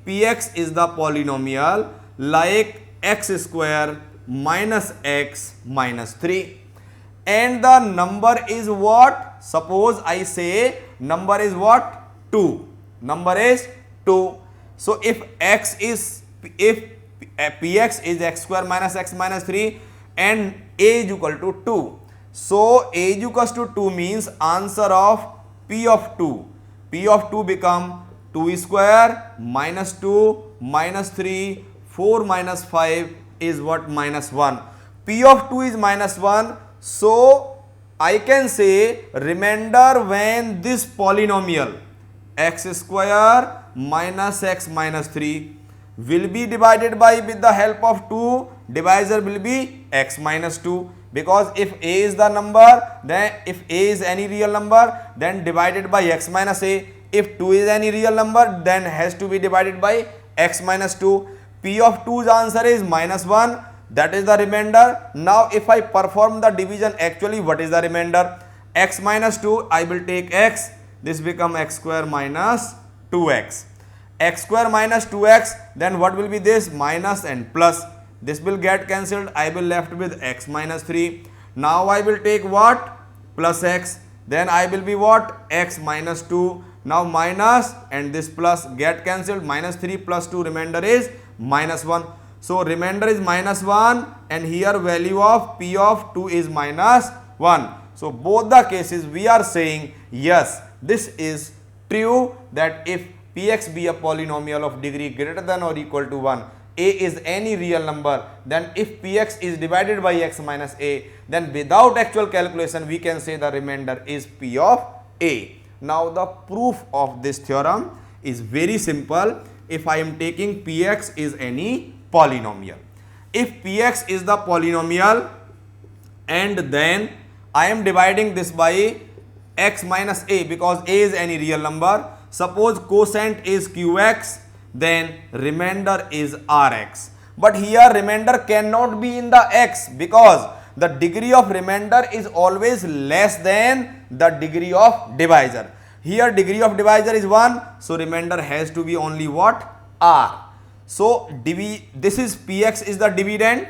Px is the polynomial like x square minus x minus 3, and the number is what? Suppose I say number is what? 2. Number is 2. So if px is x square minus x minus 3 and a is equal to 2. So a is equals to 2 means answer of p of 2. P of 2 become 2 square minus 2 minus 3, 4 minus 5 is what? Minus 1. P of 2 is minus 1. So I can say remainder when this polynomial x square minus x minus 3 will be divided by, with the help of 2, divisor will be x minus 2, because if a is the number, then if a is any real number, then divided by x minus a. If 2 is any real number, then has to be divided by x minus 2. P of 2's answer is minus 1. That is the remainder. Now if I perform the division, actually what is the remainder? X minus 2, I will take x. This become x square minus 2x. X square minus 2x, then what will be this? Minus and plus. This will get cancelled. I will left with x minus 3. Now I will take what? Plus x. Then I will be what? X minus 2. Now minus and this plus get cancelled. Minus 3 plus 2, remainder is minus 1. So remainder is minus 1, and here value of p of 2 is minus 1. So both the cases we are saying yes, this is true, that if px be a polynomial of degree greater than or equal to 1, a is any real number, then if px is divided by x minus a, then without actual calculation we can say the remainder is p of a. Now the proof of this theorem is very simple. If I am taking px is any polynomial, if px is the polynomial and then I am dividing this by x minus a, because a is any real number. Suppose quotient is qx, then remainder is rx. But here remainder cannot be in the x, because the degree of remainder is always less than the degree of divisor. Here degree of divisor is 1, so remainder has to be only what? R. So this is px is the dividend.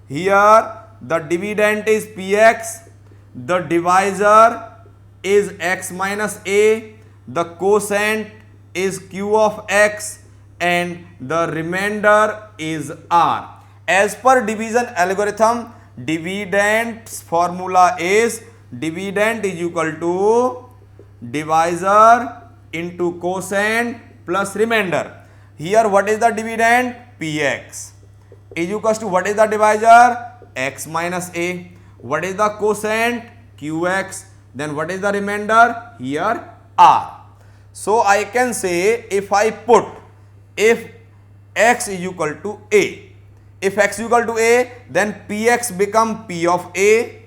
Here the dividend is px, the divisor is x minus a, the quotient is q of x, and the remainder is r. As per division algorithm, dividend's formula is dividend is equal to divisor into quotient plus remainder. Here what is the dividend? Px is equals to what is the divisor? X minus a. What is the quotient? Qx. Then what is the remainder? Here r. So I can say, if I put, if x is equal to a, if x is equal to a, then px become p of a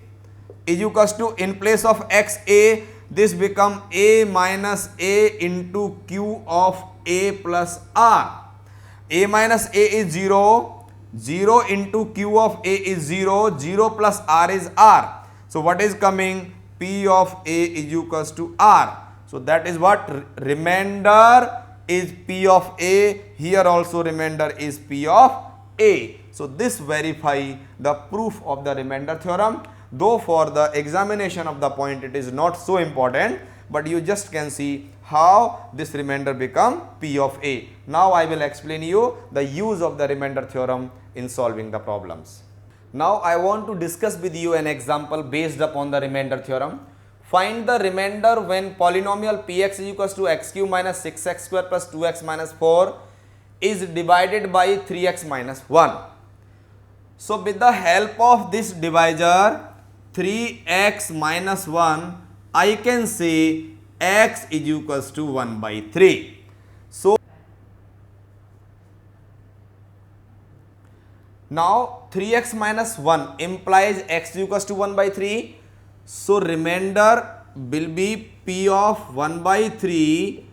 is equals to, in place of x a, this become a minus a into q of a plus r. A minus a is 0, 0 into q of a is 0, 0 plus r is r. So what is coming? P of a is equals to r. So that is what? Remainder is p of a. Here also remainder is p of a. So this verify the proof of the remainder theorem. Though for the examination of the point it is not so important, but you just can see how this remainder become p of a. Now I will explain you the use of the remainder theorem in solving the problems. Now I want to discuss with you an example based upon the remainder theorem. Find the remainder when polynomial px is equals to x cube minus 6x square plus 2x minus 4 is divided by 3x minus 1. So with the help of this divisor 3x minus 1, I can say x is equals to 1 by 3. So now 3x minus 1 implies x is equals to 1 by 3. So remainder will be p of 1 by 3,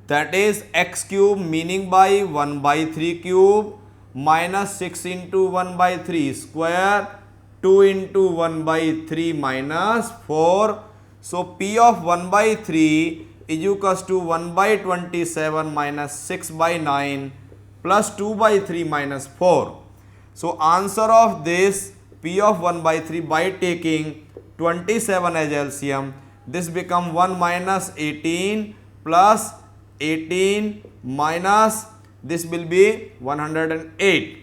that is x cube, meaning by 1 by 3 cube minus 6 into 1 by 3 square, 2 into 1 by 3 minus 4. So p of 1 by 3 is equals to 1 by 27 minus 6 by 9 plus 2 by 3 minus 4. So answer of this P of 1 by 3 by taking 27 as LCM, this become 1 minus 18 plus 18 minus this will be 108.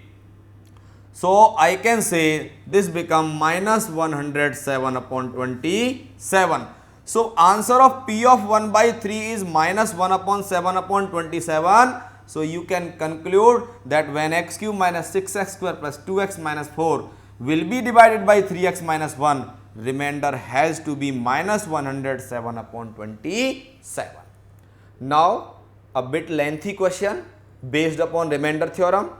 So I can say this become minus 107 upon 27. So answer of P of 1 by 3 is minus 1 upon 7 upon 27. So you can conclude that when x cube minus 6x square plus 2x minus 4 will be divided by 3x minus 1, remainder has to be minus 107 upon 27. Now a bit lengthy question based upon remainder theorem.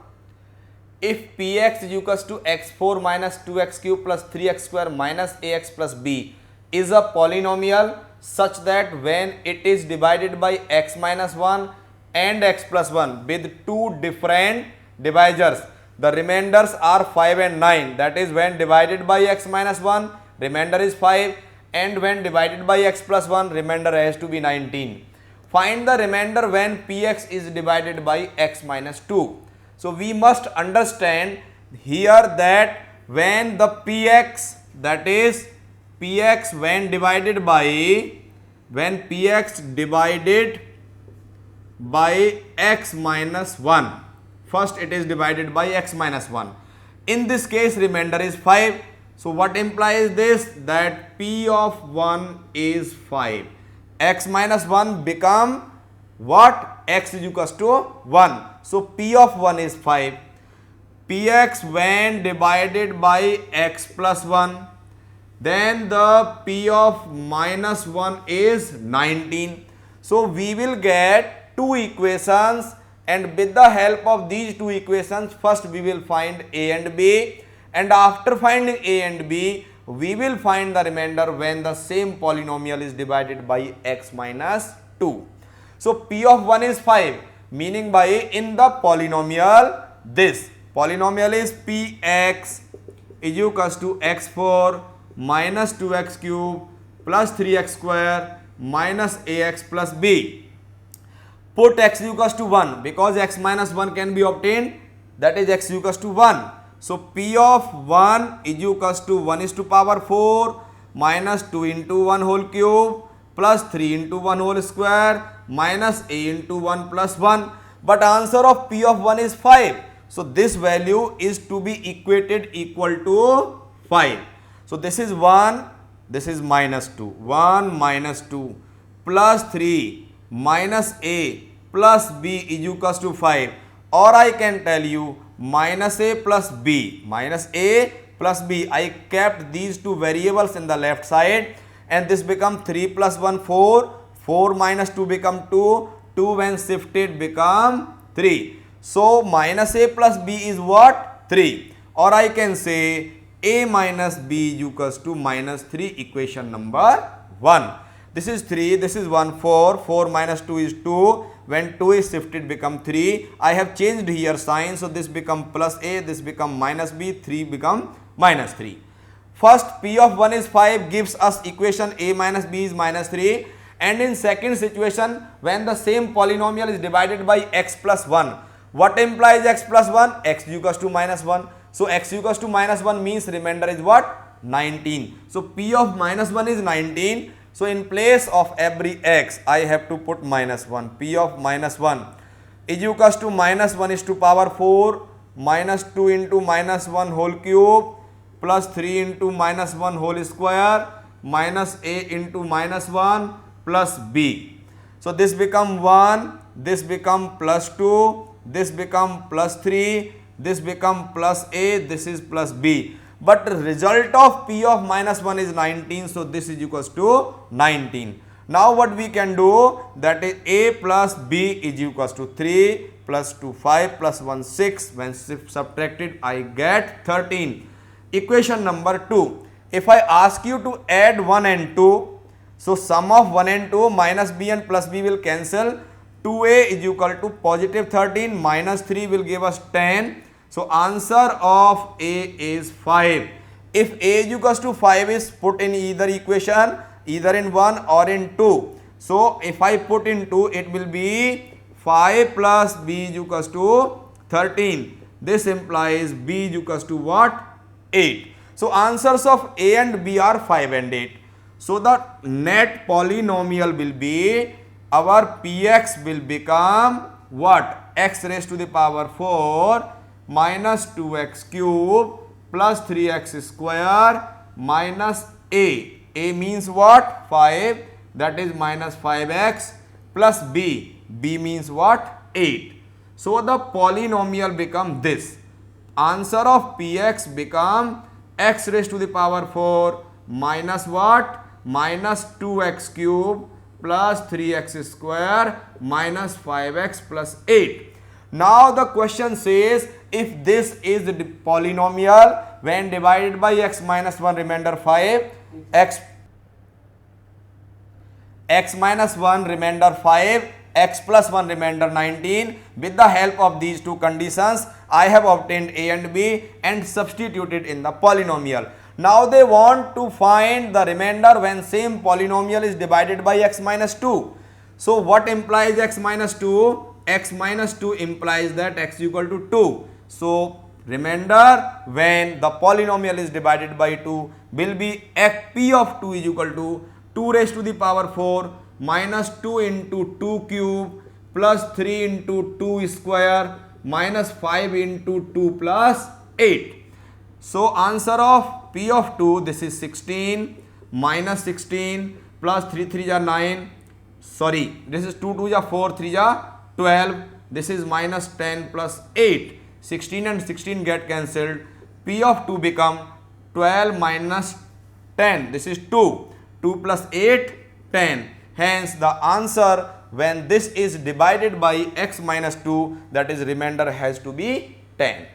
If Px is equals to x4 minus 2x cube plus 3x square minus ax plus b is a polynomial such that when it is divided by x minus 1 and x plus 1 with two different divisors, the remainders are 5 and 9. That is, when divided by x minus 1, remainder is 5, and when divided by x plus 1, remainder has to be 19. Find the remainder when Px is divided by x minus 2. So we must understand here that when the Px, that is Px when divided by x minus 1, first it is divided by x minus 1. In this case remainder is 5. So what implies this? That P of 1 is 5. X minus 1 become what? X is equals to 1. So P of 1 is 5. Px when divided by x plus 1, then the P of minus 1 is 19. So we will get two equations, and with the help of these two equations, first we will find a and b, and after finding a and b, we will find the remainder when the same polynomial is divided by x minus 2. So P of 1 is 5, meaning by in the polynomial, this polynomial is Px is equals to x4 minus 2x cube plus 3x square minus ax plus b. Put x equals to 1 because x minus 1 can be obtained, that is x equals to 1. So P of 1 is equals to 1 is to power 4 minus 2 into 1 whole cube plus 3 into 1 whole square minus a into 1 plus 1. But answer of P of 1 is 5. So this value is to be equated equal to 5. So this is 1, this is minus 2. 1 minus 2 plus 3 minus a plus b is equals to 5. Or I can tell you minus a plus b. Minus a plus b. I kept these two variables in the left side, and this become 3 plus 1 4. 4 minus 2 become 2. 2 when shifted become 3. So minus a plus b is what? 3. Or I can say a minus b is equals to minus 3, equation number 1. This is 3, this is 1, 4. 4 minus 2 is 2. When 2 is shifted become 3. I have changed here sign, so this become plus a, this become minus b, 3 become minus 3. First P of 1 is 5 gives us equation a minus b is minus 3. And in second situation, when the same polynomial is divided by x plus 1, what implies x plus 1? X equals to minus 1. So x equals to minus 1 means remainder is what? 19. So P of minus 1 is 19. So in place of every x, I have to put minus 1. P of minus 1 is equals to minus 1 is to power 4 minus 2 into minus 1 whole cube plus 3 into minus 1 whole square minus a into minus 1 plus b. So this become 1, this become plus 2, this become plus 3, this become plus a, this is plus b. But the result of P of minus 1 is 19, so this is equals to 19. Now what we can do, that is a plus b is equals to 3 plus 2 5 plus 1 6. When subtracted I get 13. Equation number 2. If I ask you to add 1 and 2, so sum of 1 and 2 minus b and plus b will cancel. 2a is equal to positive 13 minus 3 will give us 10. So answer of a is 5. If a is equals to 5 is put in either equation, either in 1 or in 2. So if I put into, it will be 5 plus b is equals to 13. This implies b is equals to what? 8. So answers of A and B are 5 and 8. So the net polynomial will be, our px will become what? X raised to the power 4 minus 2x cube plus 3x square minus a. A means what? 5. That is minus 5x plus b. B means what? 8. So the polynomial become this. Answer of px become x raised to the power 4 minus what? Minus 2x cube plus 3x square minus 5x plus 8. Now the question says, if this is the polynomial, when divided by x minus 1 remainder 5, x minus 1 remainder 5, x plus 1 remainder 19. With the help of these two conditions, I have obtained a and b and substituted in the polynomial. Now they want to find the remainder when same polynomial is divided by x minus 2. So what implies x minus 2? X minus 2 implies that x equal to 2. So remainder when the polynomial is divided by 2 will be p of 2 is equal to 2 raised to the power 4 minus 2 into 2 cube plus 3 into 2 square minus 5 into 2 plus 8. So answer of p of 2, this is 16 minus 16 plus 3 3 are 9. Sorry, this is 2 2 are 4 3 are 12. This is minus 10 plus 8. 16 and 16 get cancelled. P of 2 become 12 minus 10. This is 2. 2 plus 8, 10. Hence the answer when this is divided by x minus 2, that is remainder has to be 10.